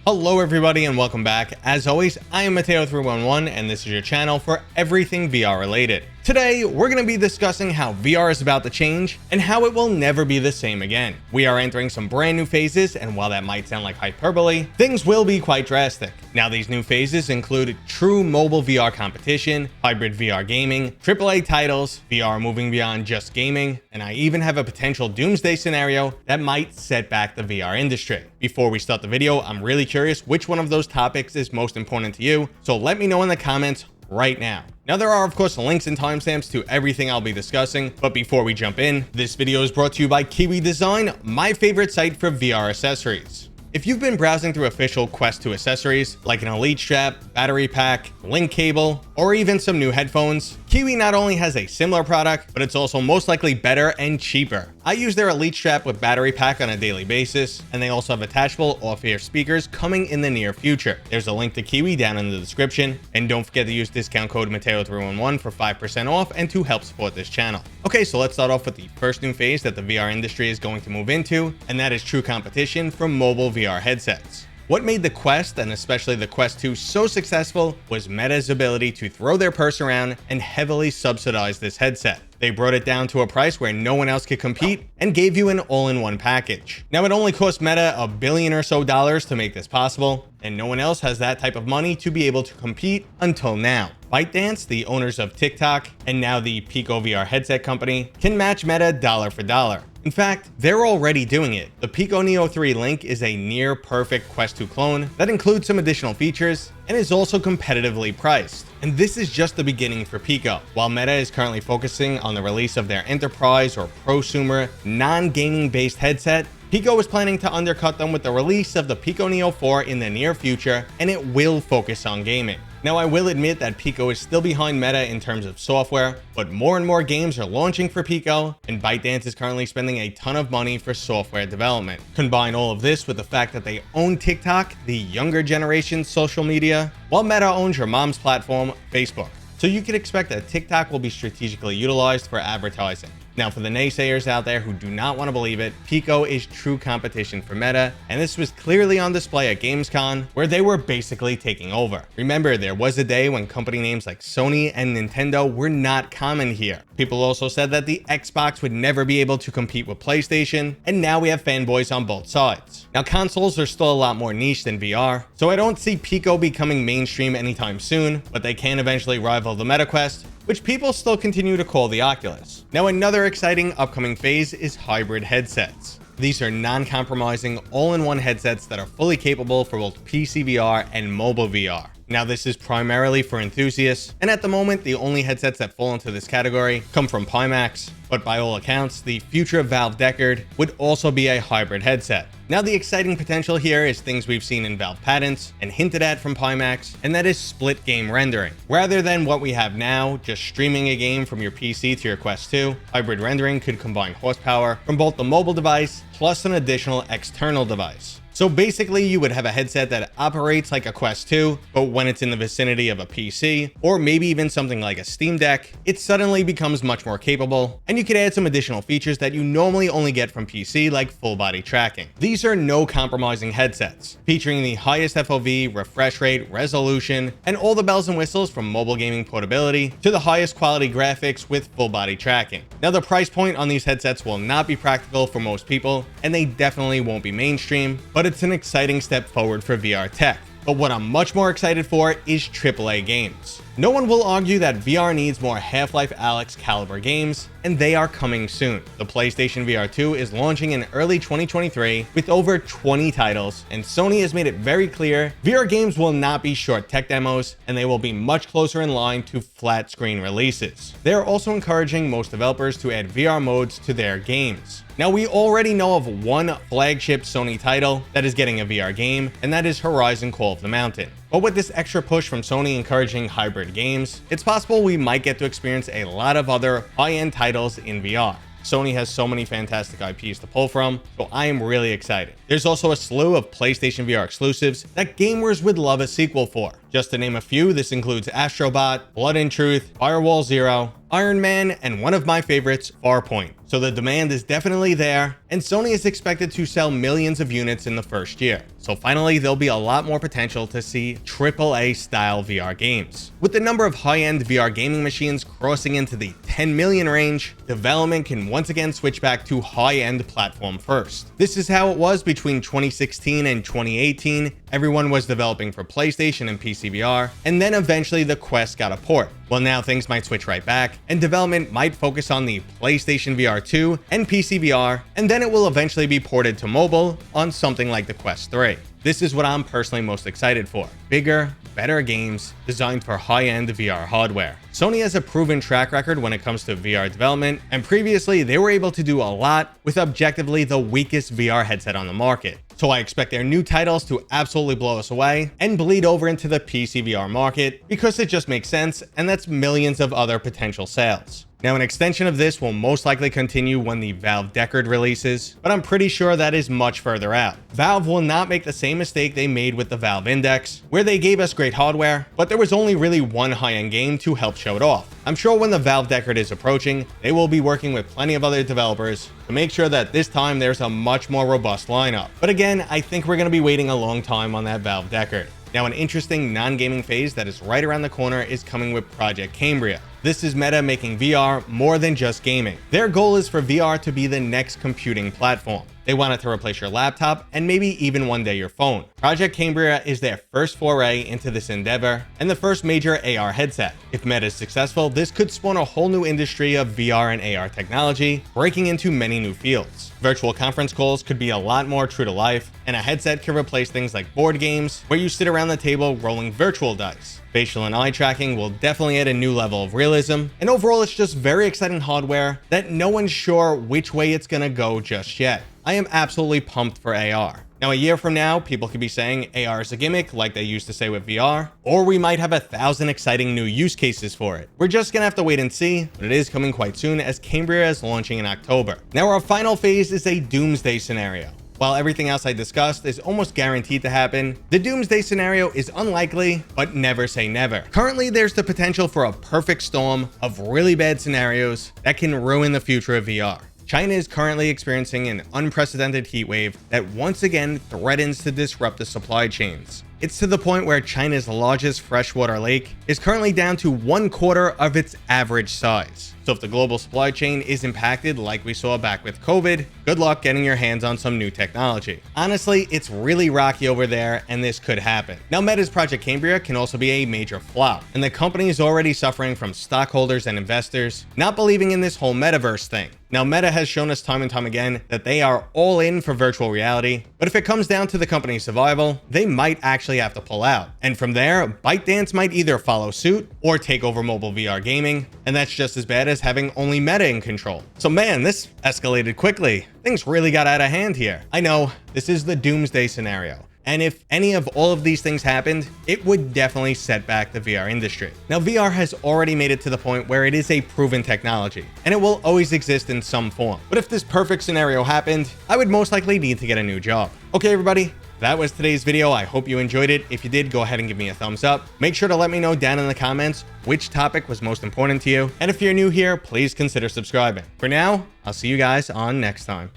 Hello everybody and welcome back. As always, I am Mateo311 and this is your channel for everything VR related. Today, we're going to be discussing how VR is about to change and how it will never be the same again. We are entering some brand new phases, and while that might sound like hyperbole, things will be quite drastic. Now, these new phases include true mobile VR competition, hybrid VR gaming, AAA titles, VR moving beyond just gaming, and I even have a potential doomsday scenario that might set back the VR industry. Before we start the video, I'm really curious which one of those topics is most important to you, so let me know in the comments right now. Now, there are of course links and timestamps to everything I'll be discussing, but before we jump in, this video is brought to you by Kiwi Design, my favorite site for VR accessories. If you've been browsing through official Quest 2 accessories, like an Elite strap, battery pack, link cable, or even some new headphones, Kiwi not only has a similar product, but it's also most likely better and cheaper. I use their Elite strap with battery pack on a daily basis, and they also have attachable off-ear speakers coming in the near future. There's a link to Kiwi down in the description, and don't forget to use discount code Mateo311 for 5% off and to help support this channel. Okay, so let's start off with the first new phase that the VR industry is going to move into, and that is true competition from mobile VR headsets. What made the Quest, and especially the Quest 2, so successful was Meta's ability to throw their purse around and heavily subsidize this headset. They brought it down to a price where no one else could compete and gave you an all-in-one package. Now, it only cost Meta $1 billion or so to make this possible, and no one else has that type of money to be able to compete until now. ByteDance, the owners of TikTok, and now the Pico VR headset company, can match Meta dollar for dollar. In fact, they're already doing it. The Pico Neo 3 Link is a near perfect Quest 2 clone that includes some additional features and is also competitively priced. And this is just the beginning for Pico. While Meta is currently focusing on the release of their enterprise or prosumer non-gaming based headset, Pico is planning to undercut them with the release of the Pico Neo 4 in the near future, and it will focus on gaming. Now, I will admit that Pico is still behind Meta in terms of software, but more and more games are launching for Pico, and ByteDance is currently spending a ton of money for software development. Combine all of this with the fact that they own TikTok, the younger generation's social media, while Meta owns your mom's platform, Facebook. So you can expect that TikTok will be strategically utilized for advertising. Now, for the naysayers out there who do not want to believe it, Pico is true competition for Meta, and this was clearly on display at Gamescom, where they were basically taking over. Remember, there was a day when company names like Sony and Nintendo were not common here. People also said that the Xbox would never be able to compete with PlayStation, and now we have fanboys on both sides. Now, consoles are still a lot more niche than VR, so I don't see Pico becoming mainstream anytime soon, but they can eventually rival the MetaQuest, which people still continue to call the Oculus. Now, another exciting upcoming phase is hybrid headsets. These are non-compromising, all-in-one headsets that are fully capable for both PC VR and mobile VR. Now, this is primarily for enthusiasts, and at the moment, the only headsets that fall into this category come from Pimax, but by all accounts, the future of Valve Deckard would also be a hybrid headset. Now, the exciting potential here is things we've seen in Valve patents and hinted at from Pimax, and that is split game rendering. Rather than what we have now, just streaming a game from your PC to your Quest 2, hybrid rendering could combine horsepower from both the mobile device plus an additional external device. So basically, you would have a headset that operates like a Quest 2, but when it's in the vicinity of a PC, or maybe even something like a Steam Deck, it suddenly becomes much more capable, and you could add some additional features that you normally only get from PC, like full body tracking. These are no compromising headsets, featuring the highest FOV, refresh rate, resolution, and all the bells and whistles from mobile gaming portability to the highest quality graphics with full body tracking. Now, the price point on these headsets will not be practical for most people, and they definitely won't be mainstream, but it's an exciting step forward for VR tech. But what I'm much more excited for is AAA games. No one will argue that VR needs more Half-Life Alyx caliber games, and they are coming soon. The PlayStation VR2 is launching in early 2023 with over 20 titles, and Sony has made it very clear VR games will not be short tech demos, and they will be much closer in line to flat screen releases. They are also encouraging most developers to add VR modes to their games. Now, we already know of one flagship Sony title that is getting a VR game, and that is Horizon Call of the Mountain. But with this extra push from Sony encouraging hybrid games, it's possible we might get to experience a lot of other high-end titles in VR. Sony has so many fantastic IPs to pull from, so I am really excited. There's also a slew of PlayStation VR exclusives that gamers would love a sequel for. Just to name a few, this includes Astrobot, Blood and Truth, Firewall Zero, Iron Man, and one of my favorites, Farpoint. So the demand is definitely there, and Sony is expected to sell millions of units in the first year. So finally, there'll be a lot more potential to see AAA style VR games. With the number of high-end VR gaming machines crossing into the 10 million range, development can once again switch back to high-end platform first. This is how it was between 2016 and 2018. Everyone was developing for PlayStation and PSVR, and then eventually the Quest got a port. Well, now things might switch right back, and development might focus on the PlayStation VR 2 and PSVR, and then it will eventually be ported to mobile on something like the Quest 3. This is what I'm personally most excited for. Bigger, better games designed for high-end VR hardware. Sony has a proven track record when it comes to VR development, and previously they were able to do a lot with objectively the weakest VR headset on the market. So I expect their new titles to absolutely blow us away and bleed over into the PCVR market because it just makes sense, and that's millions of other potential sales. Now, an extension of this will most likely continue when the Valve Deckard releases, but I'm pretty sure that is much further out. Valve will not make the same mistake they made with the Valve Index, where they gave us great hardware, but there was only really one high-end game to help show it off. I'm sure when the Valve Deckard is approaching, they will be working with plenty of other developers to make sure that this time there's a much more robust lineup. But again, I think we're going to be waiting a long time on that Valve Deckard. Now, an interesting non-gaming phase that is right around the corner is coming with Project Cambria. This is Meta making VR more than just gaming. Their goal is for VR to be the next computing platform. They want it to replace your laptop and maybe even one day your phone. Project Cambria is their first foray into this endeavor and the first major AR headset. If Meta is successful, this could spawn a whole new industry of VR and AR technology, breaking into many new fields. Virtual conference calls could be a lot more true to life, and a headset can replace things like board games where you sit around the table rolling virtual dice. Facial and eye tracking will definitely add a new level of realism, and overall it's just very exciting hardware that no one's sure which way it's gonna go just yet. I am absolutely pumped for AR. Now, a year from now, people could be saying AR is a gimmick like they used to say with VR, or we might have 1,000 exciting new use cases for it. We're just gonna have to wait and see, but it is coming quite soon as Cambria is launching in October. Now, our final phase is a doomsday scenario. While everything else I discussed is almost guaranteed to happen, the doomsday scenario is unlikely, but never say never. Currently, there's the potential for a perfect storm of really bad scenarios that can ruin the future of VR. China is currently experiencing an unprecedented heat wave that once again threatens to disrupt the supply chains. It's to the point where China's largest freshwater lake is currently down to 1/4 of its average size. So if the global supply chain is impacted like we saw back with COVID, good luck getting your hands on some new technology. Honestly, it's really rocky over there and this could happen. Now, Meta's Project Cambria can also be a major flop, and the company is already suffering from stockholders and investors not believing in this whole metaverse thing. Now, Meta has shown us time and time again that they are all in for virtual reality, but if it comes down to the company's survival, they might actually have to pull out. And from there, ByteDance might either follow suit or take over mobile VR gaming, and that's just as bad as having only Meta in control. So man, this escalated quickly. Things really got out of hand here. I know, this is the doomsday scenario. And if any of all of these things happened, it would definitely set back the VR industry. Now, VR has already made it to the point where it is a proven technology, and it will always exist in some form. But if this perfect scenario happened, I would most likely need to get a new job. Okay, everybody, that was today's video. I hope you enjoyed it. If you did, go ahead and give me a thumbs up. Make sure to let me know down in the comments which topic was most important to you. And if you're new here, please consider subscribing. For now, I'll see you guys on next time.